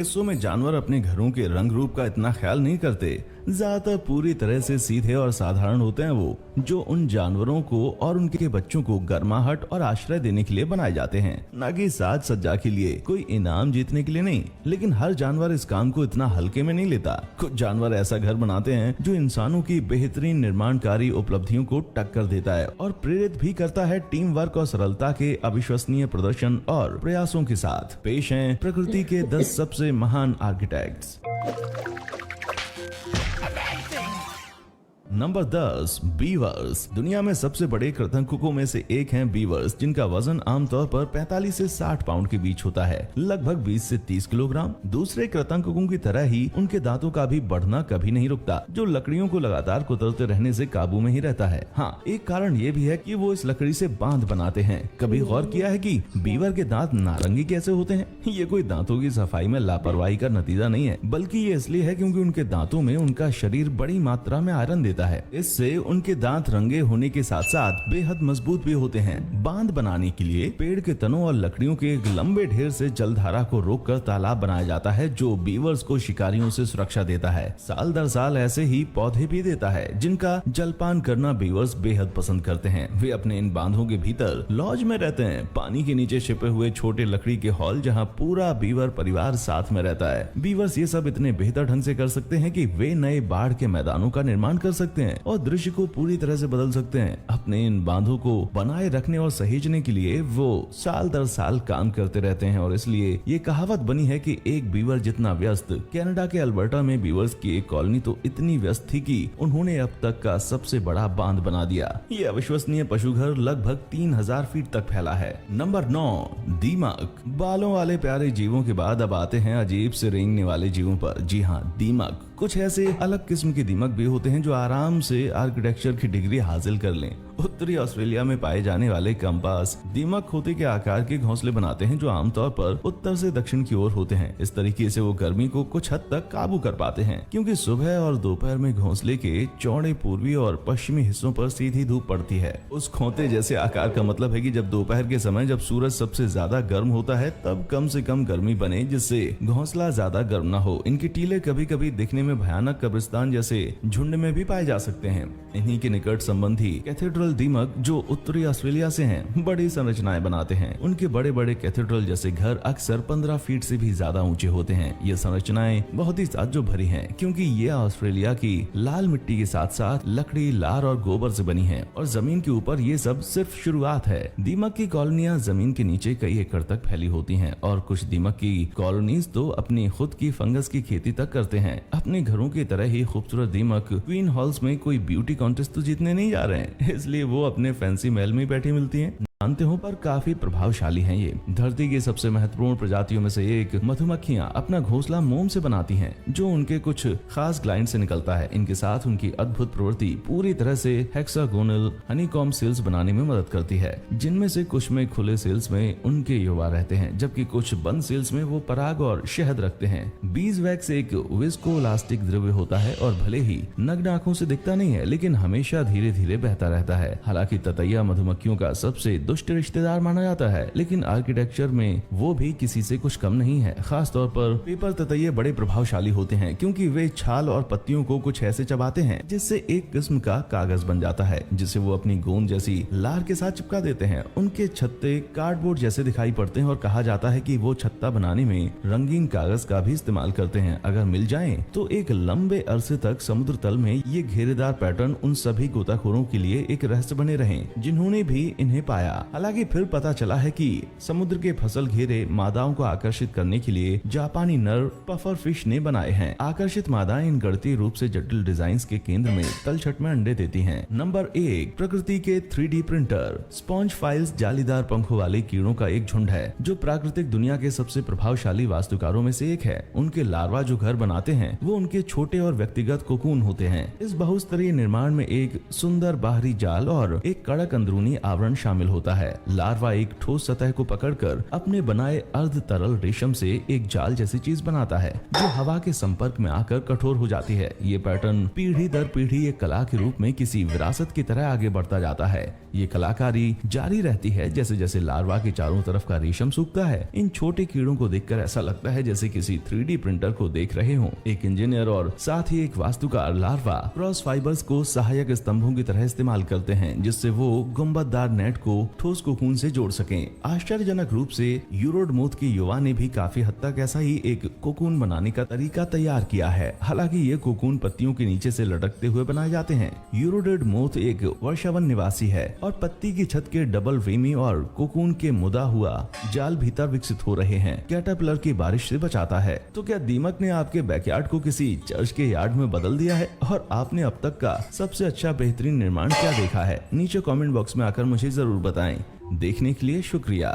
हिस्सों में जानवर अपने घरों के रंग रूप का इतना ख्याल नहीं करते। ज्यादातर पूरी तरह से सीधे और साधारण होते हैं वो, जो उन जानवरों को और उनके बच्चों को गर्माहट और आश्रय देने के लिए बनाए जाते हैं, न कि साज सज्जा के लिए, कोई इनाम जीतने के लिए नहीं। लेकिन हर जानवर इस काम को इतना हल्के में नहीं लेता। कुछ जानवर ऐसा घर बनाते हैं जो इंसानों की बेहतरीन निर्माणकारी उपलब्धियों को टक्कर देता है और प्रेरित भी करता है टीम वर्क और सरलता के अविश्वसनीय प्रदर्शन और प्रयासों के साथ। पेश हैं प्रकृति के 10 सबसे महान आर्किटेक्ट्स। Number 10, beavers. दुनिया में सबसे बड़े कृंतकों में से एक हैं बीवर्स, जिनका वजन आमतौर पर 45 से 60 पाउंड के बीच होता है, लगभग 20 से 30 किलोग्राम। दूसरे कृंतकों की तरह ही उनके दांतों का भी बढ़ना कभी नहीं रुकता, जो लकड़ियों को लगातार कुतरते रहने से काबू में ही रहता है। हाँ, एक कारण ये भी है कि वो इस लकड़ी से बांध बनाते हैं। कभी गौर किया है कि बीवर के दांत नारंगी कैसे होते हैं? ये कोई दांतों की सफाई में लापरवाही का नतीजा नहीं है, बल्कि ये इसलिए है क्योंकि उनके दांतों में उनका शरीर बड़ी मात्रा में आयरन देता है। इससे उनके दांत रंगे होने के साथ साथ बेहद मजबूत भी होते हैं। बांध बनाने के लिए पेड़ के तनों और लकड़ियों के एक लंबे ढेर से जलधारा को रोककर तालाब बनाया जाता है, जो बीवर्स को शिकारियों से सुरक्षा देता है। साल दर साल ऐसे ही पौधे भी देता है, जिनका जलपान करना बीवर्स बेहद पसंद करते हैं। वे अपने इन बांधों के भीतर लॉज में रहते हैं, पानी के नीचे छिपे हुए छोटे लकड़ी के हॉल, जहाँ पूरा बीवर परिवार साथ में रहता है। बीवर्स ये सब इतने बेहतर ढंग से कर सकते हैं कि वे नए बाढ़ के मैदानों का निर्माण कर सकते हैं और दृश्य को पूरी तरह से बदल सकते हैं। अपने इन बांधों को बनाए रखने और सहेजने के लिए वो साल दर साल काम करते रहते हैं और इसलिए ये कहावत बनी है कि एक बीवर जितना व्यस्त। कनाडा के अल्बर्टा में बीवर्स की एक कॉलोनी तो इतनी व्यस्त थी कि उन्होंने अब तक का सबसे बड़ा बांध बना दिया। ये अविश्वसनीय पशुघर लगभग 3000 फीट तक फैला है। नंबर 9, दीमक। बालों वाले प्यारे जीवों के बाद अब आते हैं अजीब से रेंगने वाले जीवों पर। जी हाँ, दीमक। कुछ ऐसे अलग किस्म के दीमक भी होते हैं जो आराम से आर्किटेक्चर की डिग्री हासिल कर लें। उत्तरी ऑस्ट्रेलिया में पाए जाने वाले कंपास दीमक खोते के आकार के घोंसले बनाते हैं, जो आमतौर पर उत्तर से दक्षिण की ओर होते हैं। इस तरीके से वो गर्मी को कुछ हद तक काबू कर पाते हैं, क्योंकि सुबह और दोपहर में घोंसले के चौड़े पूर्वी और पश्चिमी हिस्सों पर सीधी धूप पड़ती है। उस खोते जैसे आकार का मतलब है कि जब दोपहर के समय जब सूरज सबसे ज्यादा गर्म होता है, तब कम से कम गर्मी बने, जिससे घोंसला ज्यादा गर्म न हो। इनके टीले कभी कभी दिखने में भयानक कब्रिस्तान जैसे झुंड में भी पाए जा सकते हैं। इन्हीं के निकट संबंधी कैथेड्रल दीमक, जो उत्तरी ऑस्ट्रेलिया से हैं, बड़ी संरचनाएं बनाते हैं। उनके बड़े बड़े कैथेड्रल जैसे घर अक्सर 15 फीट से भी ज्यादा ऊंचे होते हैं। ये संरचनाएं बहुत ही ताज्जुब भरी हैं, क्योंकि ये ऑस्ट्रेलिया की लाल मिट्टी के साथ साथ लकड़ी, लार और गोबर से बनी है और जमीन के ऊपर ये सब सिर्फ शुरुआत है। दीमक की कॉलोनियां जमीन के नीचे कई एकड़ तक फैली होती हैं और कुछ दीमक की कॉलोनीज तो अपनी खुद की फंगस की खेती तक करते हैं। अपने घरों की तरह ही खूबसूरत दीमक क्वीन हॉल्स में कोई ब्यूटी कॉन्टेस्ट तो जीतने नहीं जा रहे हैं, इसलिए वो अपने फैंसी महल में बैठी मिलती हैं। जानते हो, पर काफी प्रभावशाली हैं ये। धरती की सबसे महत्वपूर्ण प्रजातियों में से एक मधुमक्खियां अपना घोंसला मोम से बनाती हैं, जो उनके कुछ खास ग्लैंड से निकलता है। इनके साथ उनकी अद्भुत प्रवृत्ति पूरी तरह से हेक्सागोनल हनीकॉम्ब सेल्स बनाने में मदद करती है, जिनमें से कुछ में खुले सेल्स में उनके युवा रहते हैं, जबकि कुछ बंद सेल्स में वो पराग और शहद रखते हैं। बीज वैक्स एक विस्कोइलास्टिक द्रव्य होता है और भले ही नग्न आंखों से दिखता नहीं है, लेकिन हमेशा धीरे धीरे बहता रहता है। हालांकि ततैया मधुमक्खियों का सबसे दुष्ट रिश्तेदार माना जाता है, लेकिन आर्किटेक्चर में वो भी किसी से कुछ कम नहीं है। खास तौर पर पेपर ततैये बड़े प्रभावशाली होते हैं, क्योंकि वे छाल और पत्तियों को कुछ ऐसे चबाते हैं जिससे एक किस्म का कागज बन जाता है, जिसे वो अपनी गोंद जैसी लार के साथ चिपका देते हैं। उनके छत्ते कार्डबोर्ड जैसे दिखाई पड़ते हैं और कहा जाता है कि वो छत्ता बनाने में रंगीन कागज का भी इस्तेमाल करते हैं। अगर मिल जाएं, तो एक लंबे अरसे तक समुद्र तल में ये घेरेदार पैटर्न उन सभी गोताखोरों के लिए एक रहस्य बने रहे जिन्होंने भी इन्हें पाया। हालांकि फिर पता चला है कि समुद्र के फसल घेरे मादाओं को आकर्षित करने के लिए जापानी नर पफर फिश ने बनाए हैं। आकर्षित मादाएं इन गणितीय रूप से जटिल डिजाइन्स के केंद्र में तलछट में अंडे देती हैं। नंबर 1, प्रकृति के 3D प्रिंटर। स्पॉन्ज फाइल्स जालीदार पंखों वाले कीड़ों का एक झुंड है, जो प्राकृतिक दुनिया के सबसे प्रभावशाली वास्तुकारों में से एक है। उनके लार्वा जो घर बनाते हैं, वो उनके छोटे और व्यक्तिगत कोकून होते हैं। इस बहुस्तरीय निर्माण में एक सुंदर बाहरी जाल और एक कड़क अंदरूनी आवरण शामिल होता करता है। लार्वा एक ठोस सतह को पकड़कर अपने बनाए अर्ध तरल रेशम से एक जाल जैसी चीज बनाता है जो हवा के संपर्क में आकर कठोर हो जाती है। ये पैटर्न पीढ़ी दर पीढ़ी एक कला के रूप में किसी विरासत की तरह आगे बढ़ता जाता है। ये कलाकारी जारी रहती है जैसे जैसे लार्वा के चारों तरफ का रेशम सूखता है। इन छोटे कीड़ों को देखकर ऐसा लगता है जैसे किसी 3D प्रिंटर को देख रहे हों। एक इंजीनियर और साथ ही एक वास्तुकार लार्वा क्रॉस फाइबर्स को सहायक स्तंभों की तरह इस्तेमाल करते हैं जिससे वो गुंबददार नेट को ठोस कोकून से जोड़ सकें। आश्चर्यजनक रूप से यूरोडमोथ के युवा ने भी काफी हद तक ऐसा ही एक कोकून बनाने का तरीका तैयार किया है। हालांकि ये कोकून पत्तियों के नीचे से लटकते हुए बनाए जाते हैं। यूरोडमोथ एक वर्षावन निवासी है और पत्ती की छत के डबल वेमी और कोकून के मुदा हुआ जाल भीतर विकसित हो रहे हैं। कैटरपिलर की बारिश से बचाता है। तो क्या दीमक ने आपके बैकयार्ड को किसी चर्च के यार्ड में बदल दिया है? और आपने अब तक का सबसे अच्छा बेहतरीन निर्माण क्या देखा है? नीचे कमेंट बॉक्स में आकर मुझे जरूर बताएं। देखने के लिए शुक्रिया।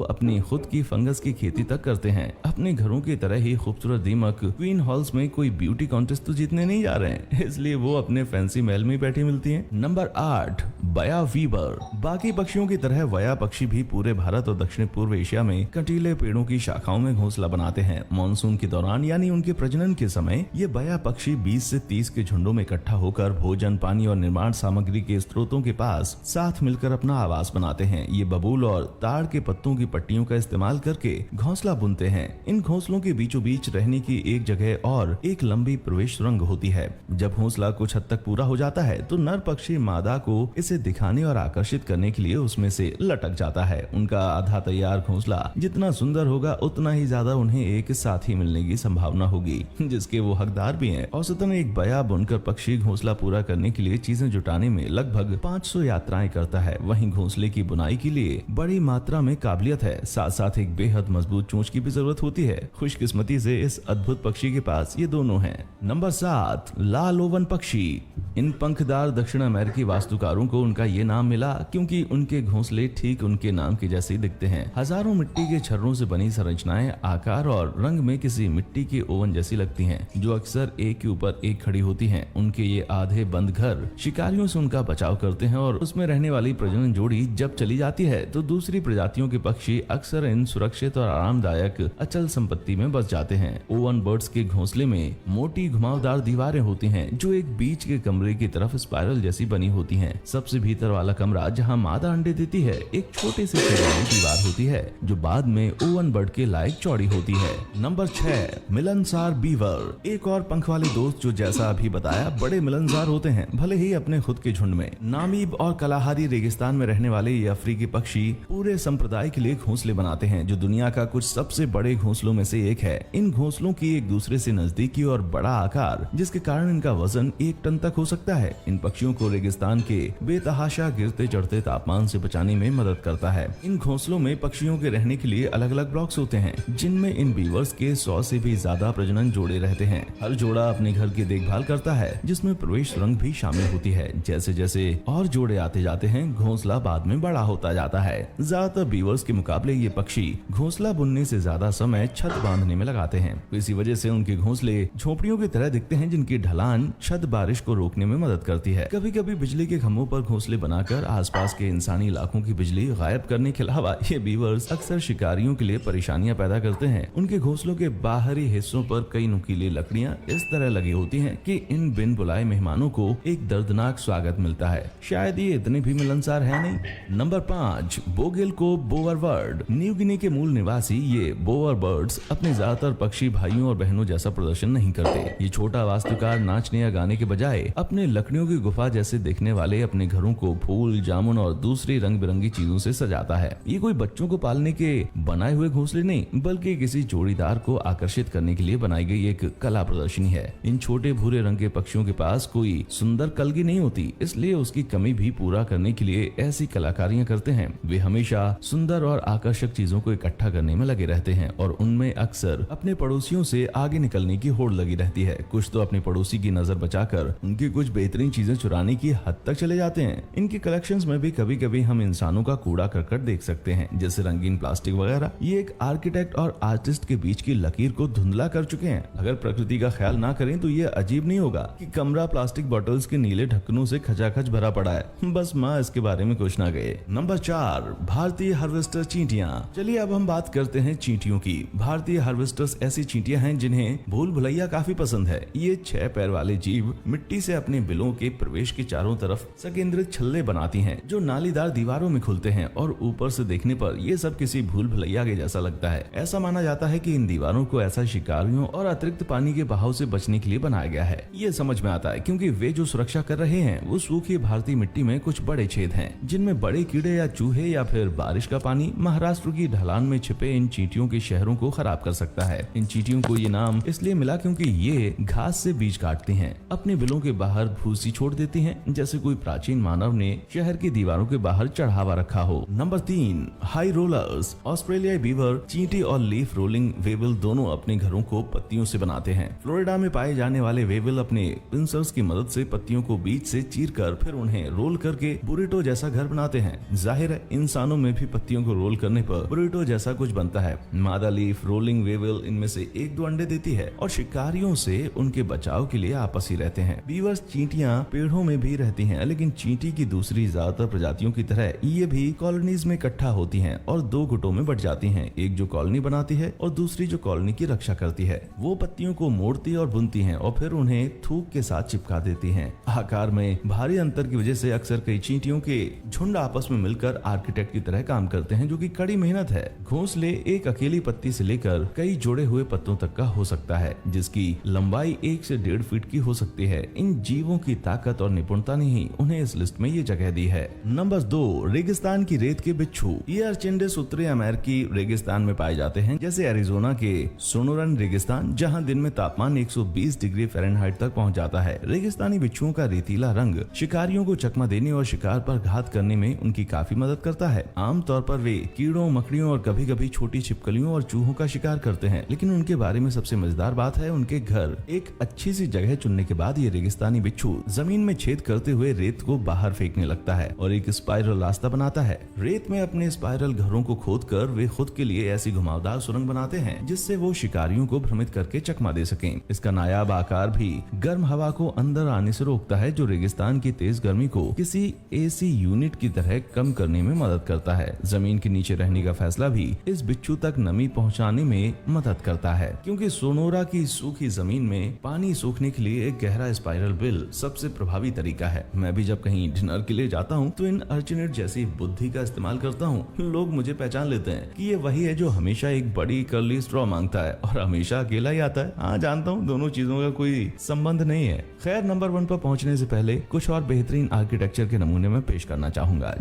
अपनी खुद की फंगस की खेती तक करते हैं। अपने घरों की तरह ही खूबसूरत दीमक क्वीन हॉल्स में कोई ब्यूटी कॉन्टेस्ट तो जीतने नहीं जा रहे हैं, इसलिए वो अपने फैंसी महल में बैठी मिलती हैं। नंबर 8, वया वीवर। बाकी पक्षियों की तरह वया पक्षी भी पूरे भारत और दक्षिण पूर्व एशिया में कंटीले पेड़ों की शाखाओं में घोंसला बनाते हैं। मानसून के दौरान यानी उनके प्रजनन के समय ये वया पक्षी 20 से 30 के झुंडों में इकट्ठा होकर भोजन, पानी और निर्माण सामग्री के स्रोतों के पास साथ मिलकर अपना आवास बनाते हैं। ये बबूल और ताड़ के पत्तों की पट्टियों का इस्तेमाल करके घोंसला बुनते हैं। इन घोंसलों के बीचों बीच रहने की एक जगह और एक लंबी प्रवेश सुरंग होती है। जब घोंसला कुछ हद तक पूरा हो जाता है तो नर पक्षी मादा को इसे दिखाने और आकर्षित करने के लिए उसमें से लटक जाता है। उनका आधा तैयार घोंसला जितना सुंदर होगा उतना ही ज्यादा उन्हें एक साथी मिलने की संभावना होगी जिसके वो हकदार भी हैं। औसतन एक बया बुनकर पक्षी घोंसला पूरा करने के लिए चीजें जुटाने में लगभग 500 यात्राएं करता है। वहीं घोंसले की बुनाई के लिए बड़ी मात्रा में काबिलियत है। साथ साथ एक बेहद मजबूत चोंच की भी जरूरत होती है। खुशकिस्मती से इस अद्भुत पक्षी के पास ये दोनों हैं। नंबर 7, लाल ओवन पक्षी। इन पंखदार दक्षिण अमेरिकी वास्तुकारों को उनका ये नाम मिला क्योंकि उनके घोंसले ठीक उनके नाम के जैसे दिखते हैं। हजारों मिट्टी के छर्रों से बनी संरचनाएं आकार और रंग में किसी मिट्टी के ओवन जैसी लगती हैं, जो अक्सर एक के ऊपर एक खड़ी होती हैं। उनके ये आधे बंद घर शिकारियों से उनका बचाव करते हैं और उसमें रहने वाली प्रजनन जोड़ी जब चली जाती है तो दूसरी प्रजातियों के पक्षी अक्सर इन सुरक्षित और आरामदायक अचल संपत्ति में बस जाते हैं। ओवन बर्ड्स के घोंसले में मोटी घुमावदार दीवारें होती हैं जो एक बीच के कमरे की तरफ स्पाइरल जैसी बनी होती हैं। सबसे भीतर वाला कमरा जहां मादा अंडे देती है एक छोटे से छेद वाली दीवार होती है जो बाद में ओवन बर्ड के लायक चौड़ी होती है। नंबर 6, मिलनसार बीवर। एक और पंख वाले दोस्त जो जैसा अभी बताया बड़े मिलनसार होते हैं, भले ही अपने खुद के झुंड में। नामीब और कलाहारी रेगिस्तान में रहने वाले ये अफ्रीकी पक्षी पूरे संप्रदाय के लिए घोंसले बनाते हैं जो दुनिया का कुछ सबसे बड़े घोंसलों में से एक है। इन घोंसलों की एक दूसरे से नजदीकी और बड़ा आकार जिसके कारण इनका वजन 1 टन तक हो सकता है। इन पक्षियों को रेगिस्तान के बेतहाशा गिरते चढ़ते तापमान से बचाने में मदद करता है। इन घोंसलों में पक्षियों के रहने के लिए अलग अलग ब्लॉक्स होते हैं जिनमें इन बीवर्स के 100 से भी ज्यादा प्रजनन जोड़े रहते हैं। हर जोड़ा अपने घर की देखभाल करता है जिसमें प्रवेश सुरंग भी शामिल होती है। जैसे जैसे और जोड़े आते जाते हैं घोंसला बाद में बड़ा होता जाता है। ज्यादातर बीवर्स के मुकाबले ये पक्षी घोंसला बुनने से ज्यादा समय छत बांधने में लगाते हैं। इसी वजह से उनके घोंसले झोपड़ियों की तरह दिखते हैं जिनकी ढलान छत बारिश को रोकने में मदद करती है। कभी कभी बिजली के खंभों पर घोंसले बनाकर आसपास के इंसानी इलाकों की बिजली गायब करने के अलावा ये बीवर्स अक्सर शिकारियों के लिए परेशानियां पैदा करते हैं। उनके घोंसलों के बाहरी हिस्सों पर कई नुकीली लकड़ियां इस तरह लगी होती हैं कि इन बिन बुलाए मेहमानों को एक दर्दनाक स्वागत मिलता है। शायद ये इतने भी मिलनसार है नहीं। नंबर 5, बोगेल को बोवर बर्ड। न्यू गिनी के मूल निवासी ये बोवर बर्ड्स अपने ज्यादातर पक्षी भाइयों और बहनों जैसा प्रदर्शन नहीं करते। ये छोटा वास्तुकार नाचने या गाने के बजाय अपने लकड़ियों की गुफा जैसे दिखने वाले अपने घरों को फूल, जामुन और दूसरी रंग बिरंगी चीजों से सजाता है। ये कोई बच्चों को पालने के बनाए हुए घोंसले नहीं बल्कि किसी जोड़ीदार को आकर्षित करने के लिए बनाई गई एक कला प्रदर्शनी है। इन छोटे भूरे रंग के पक्षियों के पास कोई सुंदर कलगी नहीं होती, इसलिए उसकी कमी भी पूरा करने के लिए ऐसी कलाकारियां करते हैं। वे हमेशा सुंदर और आकर्षक चीजों को इकट्ठा करने में लगे रहते हैं और उनमें अक्सर अपने पड़ोसियों से आगे निकलने की होड़ लगी रहती है। कुछ तो अपने पड़ोसी की नजर बचाकर उनकी कुछ बेहतरीन चीजें चुराने की हद तक चले जाते हैं। इनके कलेक्शंस में भी कभी कभी हम इंसानों का कूड़ा करकट देख सकते हैं, जैसे रंगीन प्लास्टिक वगैरह। ये एक आर्किटेक्ट और आर्टिस्ट के बीच की लकीर को धुंधला कर चुके हैं। अगर प्रकृति का ख्याल ना करें तो ये अजीब नहीं होगा कि कमरा प्लास्टिक बॉटल्स के नीले ढक्कनों से खचाखच भरा पड़ा है, बस माँ इसके बारे में कुछ ना गए। नंबर 4, भारतीय हार्वेस्टर चींटियां। चलिए अब हम बात करते हैं चींटियों की। भारतीय हार्वेस्टर्स ऐसी चींटियां हैं जिन्हें भूल भुलैया काफी पसंद है। ये 6 पैर वाले जीव मिट्टी से अपने बिलों के प्रवेश के चारों तरफ संकेंद्रित छल्ले बनाती हैं, जो नालीदार दीवारों में खुलते हैं और ऊपर से देखने पर ये सब किसी भूल भुलैया के जैसा लगता है। ऐसा माना जाता है कि इन दीवारों को ऐसा शिकारियों और अतिरिक्त पानी के बहाव से बचने के लिए बनाया गया है। ये समझ में आता है क्योंकि वे जो सुरक्षा कर रहे हैं वो सूखी भारतीय मिट्टी में कुछ बड़े छेद हैं, जिनमें बड़े कीड़े या चूहे या फिर बारिश का पानी महाराष्ट्र की ढलान में छिपे इन चींटियों के शहरों को खराब कर सकता है। इन चींटियों को ये नाम इसलिए मिला क्योंकि ये घास से बीज काटती हैं, अपने बिलों के बाहर भूसी छोड़ देती हैं, जैसे कोई प्राचीन मानव ने शहर की दीवारों के बाहर चढ़ावा रखा हो। Number 3, high rollers. ऑस्ट्रेलियाई बीवर, चींटी और लीफ रोलिंग वेवल दोनों अपने घरों को पत्तियों से बनाते हैं। फ्लोरिडा में पाए जाने वाले वेवल अपने पिंसर्स की मदद से पत्तियों को बीच से चीरकर फिर उन्हें रोल करके बुरिटो जैसा घर बनाते हैं। जाहिर है इंसानों में भी पत्तियों को रोल करने पर बुरिटो जैसा कुछ बनता है। मादा लीफ रोलिंग वेवल इनमें से 1-2 अंडे देती है और शिकारियों से उनके बचाव के लिए आपस ही रहते हैं। बीवर्स चींटियां पेड़ों में भी रहती हैं, लेकिन चींटी की दूसरी ज्यादातर प्रजातियों की तरह ये भी कॉलोनीज में इकट्ठा होती हैं और 2 गुटों में बट जाती हैं, एक जो कॉलोनी बनाती है और दूसरी जो कॉलोनी की रक्षा करती है। वो पत्तियों को मोड़ती और बुनती हैं और फिर उन्हें थूक के साथ चिपका देती हैं। आकार में भारी अंतर की वजह से अक्सर कई चींटियों के झुंड आपस में मिलकर आर्किटेक्ट की तरह काम करते हैं, जो कि कड़ी मेहनत है। घोंसले एक अकेली पत्ती से लेकर कई जोड़े हुए पत्तों तक का हो सकता है, जिसकी लंबाई 1 से 1.5 फीट की हो सकती है। इन जीवों की ताकत और निपुणता ने ही उन्हें इस लिस्ट में ये जगह दी है। नंबर 2, रेगिस्तान की रेत के बिच्छू। ये अर्चिंडिस उत्तरी अमेरिकी रेगिस्तान में पाए जाते हैं, जैसे एरिजोना के सोनोरन रेगिस्तान, जहां दिन में तापमान 120 डिग्री फ़ारेनहाइट तक पहुंच जाता है। रेगिस्तानी बिच्छुओं का रेतीला रंग शिकारियों को चकमा देने और शिकार पर घात करने में उनकी काफी मदद करता है। आमतौर पर वे कीड़ों, मकड़ियों और कभी कभी छोटी छिपकलियों और चूहों का शिकार करते हैं, लेकिन उनके बारे में सबसे मजेदार बात है उनके घर। एक अच्छी सी जगह चुनने के बाद ये रेगिस्तानी बिच्छू जमीन में छेद करते हुए रेत को बाहर फेंकने लगता है और एक स्पाइरल रास्ता बनाता है। रेत में अपने स्पाइरल घरों को खोदकर वे खुद के लिए ऐसी घुमावदार सुरंग बनाते हैं जिससे वो शिकारियों को भ्रमित करके चकमा दे सकें। इसका नायाब आकार भी गर्म हवा को अंदर आने से रोकता है, जो रेगिस्तान की तेज गर्मी को किसी एसी यूनिट की तरह कम करने में मदद करता है। जमीन के नीचे रहने का फैसला भी इस बिच्छू तक नमी पहुंचाने में मदद करता है, क्योंकि सोनोरा की सूखी जमीन में पानी सूखने के लिए एक गहरा स्पाइरल बिल सबसे प्रभावी तरीका है। मैं भी जब कहीं डिनर के लिए जाता हूँ तो इन अर्चिनेट जैसी बुद्धि का इस्तेमाल करता हूँ। लोग मुझे पहचान लेते हैं कि ये वही है जो हमेशा एक बड़ी कर्ली स्ट्रॉ मांगता है और हमेशा अकेला ही आता है। हाँ जानता हूँ, दोनों चीजों का कोई संबंध नहीं है। खैर, नंबर 1 पर पहुंचने से पहले कुछ और बेहतरीन आर्किटेक्चर के नमूने में पेश करना चाहूंगा।